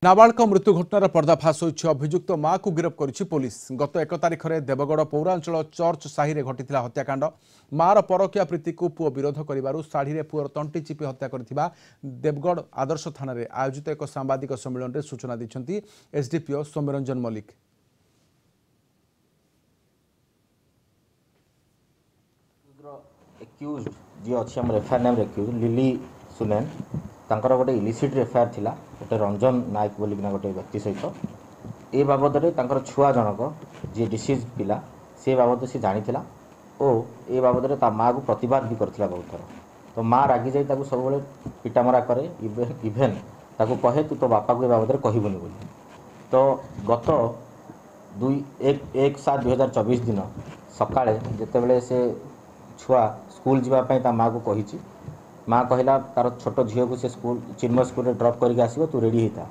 नाबालक मृत्यु घटनार पर्दाफाश होइछि। अभियुक्त मां को गिरफ करिछि पुलिस। गत 1 तारिख में देवगढ़ पौरांचल चर्च साहि घटिला हत्याकांड। मार परकिया प्रीति को पुओ विरोध करिबारु शाढ़ी पुओर तंटी चिपि हत्या करिथिबा देवगढ़ आदर्श थाना रे आयोजित एक सांबादिक सम्मेलन में सूचना दैछन्ति एसडीपीओ सौम्यरंजन मल्लिक। एक्यूज जी अच्छी आम एफआईआर नाम एक्यूज लिली सुनेन तांकर गोटे इलिसिट एफआईआर थिला गोटे रंजन नायक बोलिकिना गोटे व्यक्ति सहित ए बाबद तांकर छुआ जनक जी डिसीज पिला से बाबद से जानिथिला ओ ए बाबद ता माँ को प्रतिवाद भी करथिला बहुत थर। तो माँ रागी जाई ताकू सब बेले पिटामरा करे इभेन ताकू कहे तू तो बापा को ए बाबद कहबुनी बोली। तो गत 1/7/2024 दिन सकाळे जेतेबेले से छुआ स्कूल जीवाई ता माँ को कही माँ कहला तार छोट झील को से स्कूल चिन्मय स्कूल ड्रप करके आसो तू रेडी होता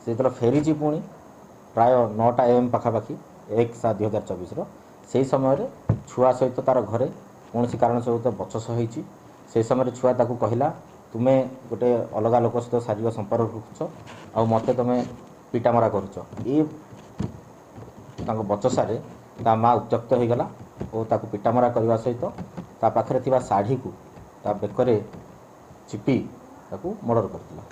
से जो फेरी पुणी प्राय 9टा AM पाखापाखि 1/7/2024 से समय छुआ सहित तार घरे कौन कारण सहित बचस होती से समय छुआ ताकू कहला तुम्हें गोटे अलग लोक सहित शारीरिक संपर्क रखुच आ मते तुम्हें पिटामरा करुच ये बचसारे ता माँ उत्त्यक्त हो गला और ताकू पिटामरा करने सहित ता पाखरे थिबा साड़ी को ता बेकरे चिपी ताकू मर्डर करथिला।